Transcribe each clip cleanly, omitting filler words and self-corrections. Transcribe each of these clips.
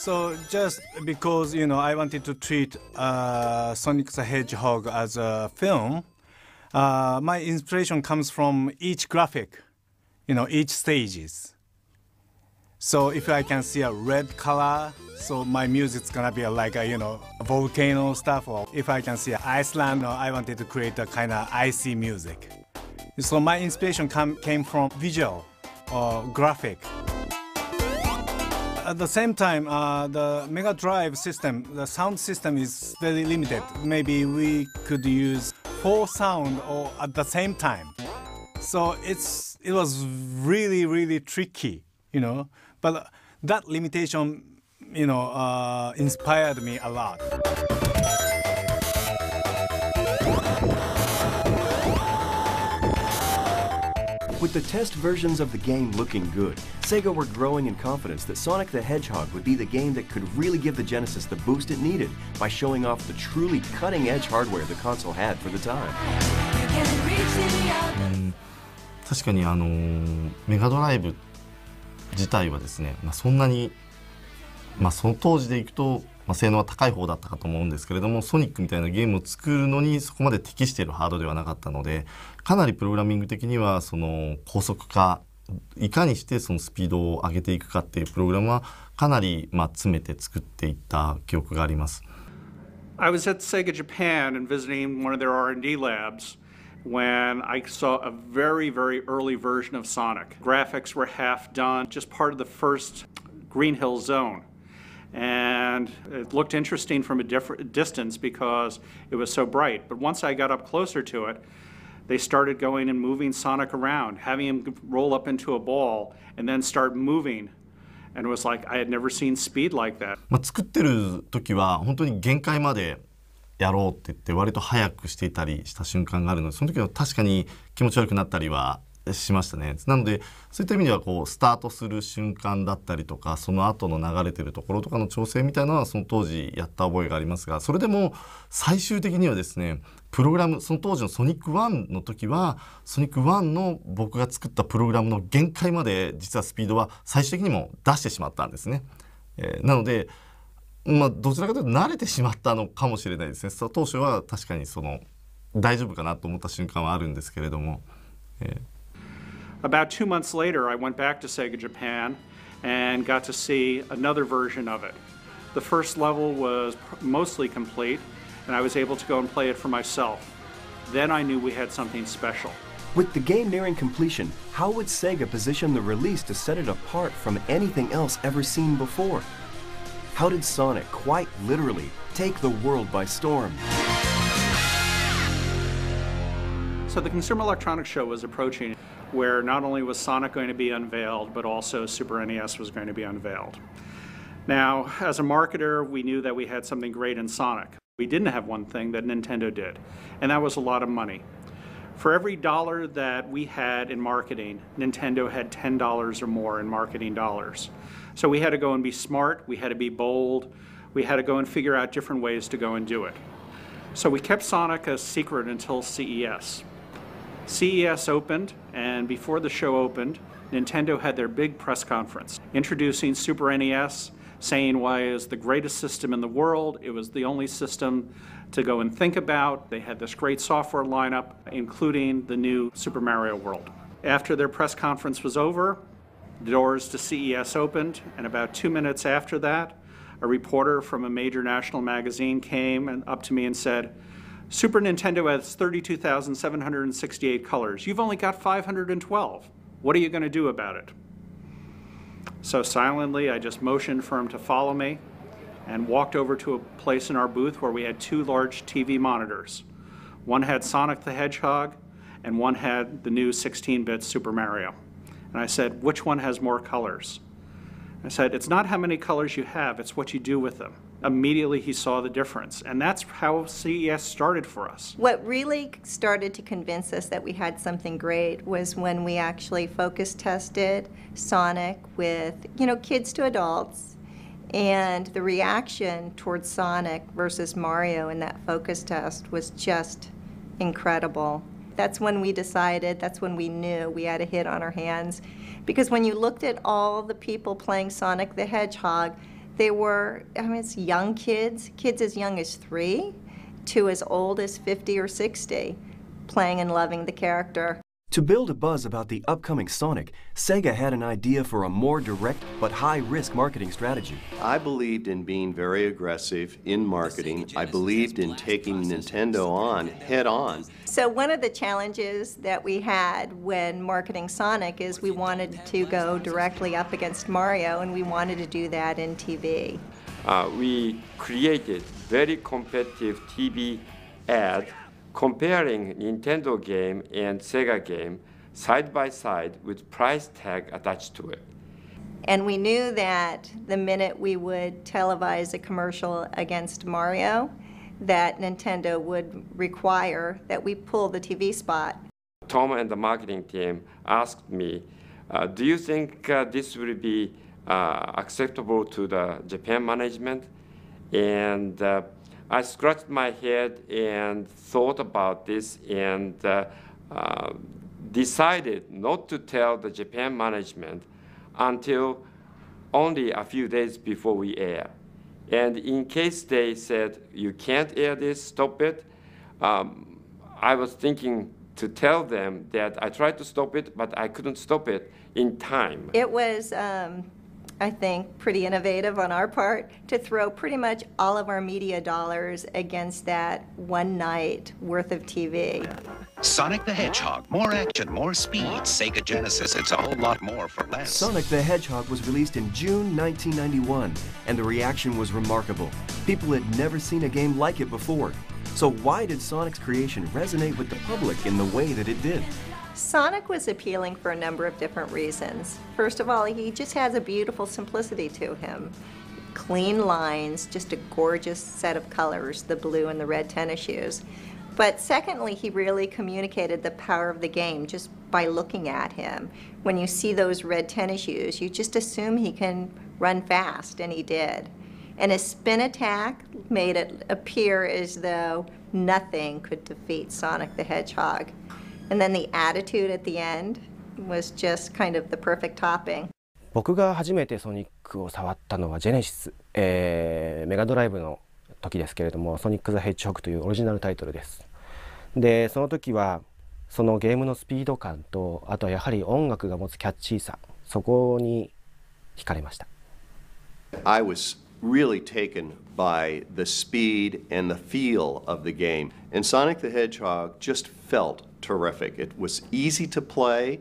So just because, I wanted to treat Sonic the Hedgehog as a film, my inspiration comes from each graphic, each stages. So if I can see a red color, so my music's gonna be like a volcano stuff. Or if I can see Iceland, I wanted to create a kind of icy music. So my inspiration came from visual or graphic. At the same time, the Mega Drive system, the sound system is very limited. Maybe we could use 4 sound or at the same time. So it was really, really tricky, But that limitation, inspired me a lot. With the test versions of the game looking good, SEGA were growing in confidence that Sonic the Hedgehog would be the game that could really give the Genesis the boost it needed by showing off the truly cutting-edge hardware the console had for the time. 確かにメガドライブ自体はですね、そんなに、その当時でいくと、性能は高い方だったかと思うんですけれども、ソニックみたいなゲームを作るのにそこまで適しているハードではなかったので、かなりプログラミング的にはその高速化、いかにしてそのスピードを上げていくかっていうプログラムはかなり詰めて作っていった記憶があります。I was at SEGA Japan and visiting one of their R&D labs when I saw a very, very early version of Sonic. Graphics were half done, just part of the first Green Hill Zone. And it looked interesting from a different distance because it was so bright. But once I got up closer to it, they started going and moving Sonic around, having him roll up into a ball and then start moving. And it was like I had never seen speed like that. 作ってる時は本当に限界までやろうって言って割と早くしていたりした瞬間があるので、その時は確かに気持ち悪くなったりはしましたね。なのでそういった意味ではスタートする瞬間だったりとか、その後の流れてるところとかの調整みたいなのはその当時やった覚えがありますが、それでも最終的にはですね、プログラム、その当時のソニック1の時はソニック1の僕が作ったプログラムの限界まで実はスピードは最終的にも出してしまったんですね。なのでどちらかというと慣れてしまったのかもしれないですね。当初は確かに大丈夫かなと思った瞬間はあるんですけれども。About 2 months later, I went back to SEGA Japan and got to see another version of it. The first level was mostly complete, and I was able to go and play it for myself. Then I knew we had something special. With the game nearing completion, how would SEGA position the release to set it apart from anything else ever seen before? How did Sonic quite literally take the world by storm? So the Consumer Electronics Show was approaching, where not only was Sonic going to be unveiled, but also Super NES was going to be unveiled. Now, as a marketer, we knew that we had something great in Sonic. We didn't have one thing that Nintendo did, and that was a lot of money. For every dollar that we had in marketing, Nintendo had $10 or more in marketing dollars. So we had to go and be smart, we had to be bold, we had to go and figure out different ways to go and do it. So we kept Sonic a secret until CES. CES opened, and before the show opened, Nintendo had their big press conference, introducing Super NES, saying why it was the greatest system in the world. It was the only system to go and think about. They had this great software lineup, including the new Super Mario World. After their press conference was over, the doors to CES opened, and about 2 minutes after that, a reporter from a major national magazine came up to me and said, Super Nintendo has 32,768 colors. You've only got 512. What are you going to do about it? So silently, I just motioned for him to follow me and walked over to a place in our booth where we had 2 large TV monitors. One had Sonic the Hedgehog, and one had the new 16-bit Super Mario. And I said, which one has more colors? I said, it's not how many colors you have, it's what you do with them. Immediately he saw the difference, and that's how CES started for us. What really started to convince us that we had something great was when we actually focus tested Sonic with, kids to adults, and the reaction towards Sonic versus Mario in that focus test was just incredible. That's when we decided, that's when we knew we had a hit on our hands. Because when you looked at all the people playing Sonic the Hedgehog, They were, I mean, it's young kids, kids as young as 3 to as old as 50 or 60, playing and loving the character. To build a buzz about the upcoming Sonic, Sega had an idea for a more direct but high-risk marketing strategy. I believed in being very aggressive in marketing. I believed in taking Nintendo on head-on. So one of the challenges that we had when marketing Sonic is we wanted to go directly up against Mario, and we wanted to do that in TV. We created very competitive TV ad comparing Nintendo game and Sega game side by side with price tag attached to it. And we knew that the minute we would televise a commercial against Mario, that Nintendo would require that we pull the TV spot. Tom and the marketing team asked me, do you think this will be acceptable to the Japan management? And I scratched my head and thought about this and decided not to tell the Japan management until only a few days before we air. And in case they said, you can't air this, stop it, I was thinking to tell them that I tried to stop it, but I couldn't stop it in time. It was, I think, pretty innovative on our part to throw pretty much all of our media dollars against that one night worth of TV. Sonic the Hedgehog, more action, more speed. Sega Genesis, it's a whole lot more for less. Sonic the Hedgehog was released in June 1991, and the reaction was remarkable. People had never seen a game like it before. So why did Sonic's creation resonate with the public in the way that it did? Sonic was appealing for a number of different reasons. First of all, he just has a beautiful simplicity to him. Clean lines, just a gorgeous set of colors, the blue and the red tennis shoes. But secondly, he really communicated the power of the game just by looking at him. When you see those red tennis shoes, you just assume he can run fast, and he did. And his spin attack made it appear as though nothing could defeat Sonic the Hedgehog. And then the attitude at the end was just kind of the perfect topping. 僕が初めてソニックを触ったのはジェネシス、メガドライブの時ですけれども、ソニック・ザ・ヘッジホッグというオリジナルタイトルです。で、その時はそのゲームのスピード感と、あとはやはり音楽が持つキャッチーさ、そこに惹かれました。I was really taken by the speed and the feel of the game. And Sonic the Hedgehog just felt terrific. It was easy to play,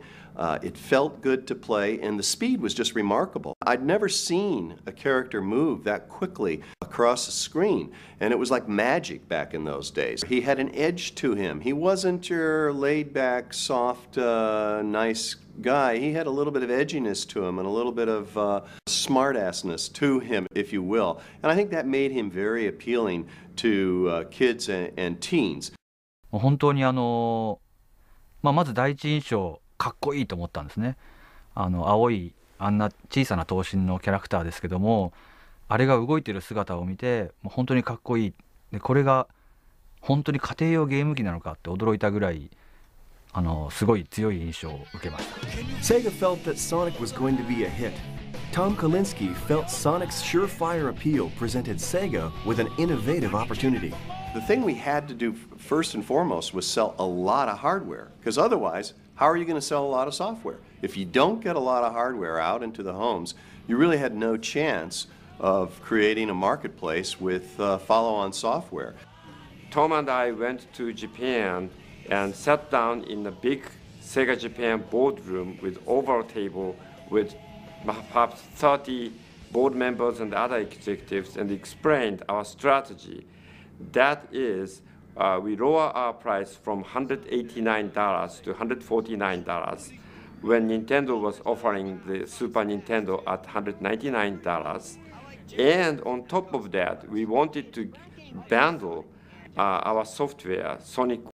it felt good to play, and the speed was just remarkable. I'd never seen a character move that quickly across the screen, and it was like magic back in those days. He had an edge to him. He wasn't your laid-back, soft, nice guy. He had a little bit of edginess to him and a little bit of smart-assness to him, if you will. And I think that made him very appealing to kids and teens. 本当にまず第一印象かっこいいと思ったんですね。青いあんな小さな頭身のキャラクターですけども、あれが動いてる姿を見てもう本当にかっこいい。でこれが本当に家庭用ゲーム機なのかって驚いたぐらいすごい強い印象を受けました。Sega felt that Sonic was going to be a hit. Tom Kalinske felt Sonic's surefire appeal presented Sega with an innovative opportunity. The thing we had to do first and foremost was sell a lot of hardware, because otherwise, how are you going to sell a lot of software? If you don't get a lot of hardware out into the homes, you really had no chance of creating a marketplace with follow-on software. Tom and I went to Japan and sat down in a big Sega Japan boardroom with oval table with perhaps 30 board members and other executives and explained our strategy. That is, we lower our price from $189 to $149 when Nintendo was offering the Super Nintendo at $199. And on top of that, we wanted to bundle our software, Sonic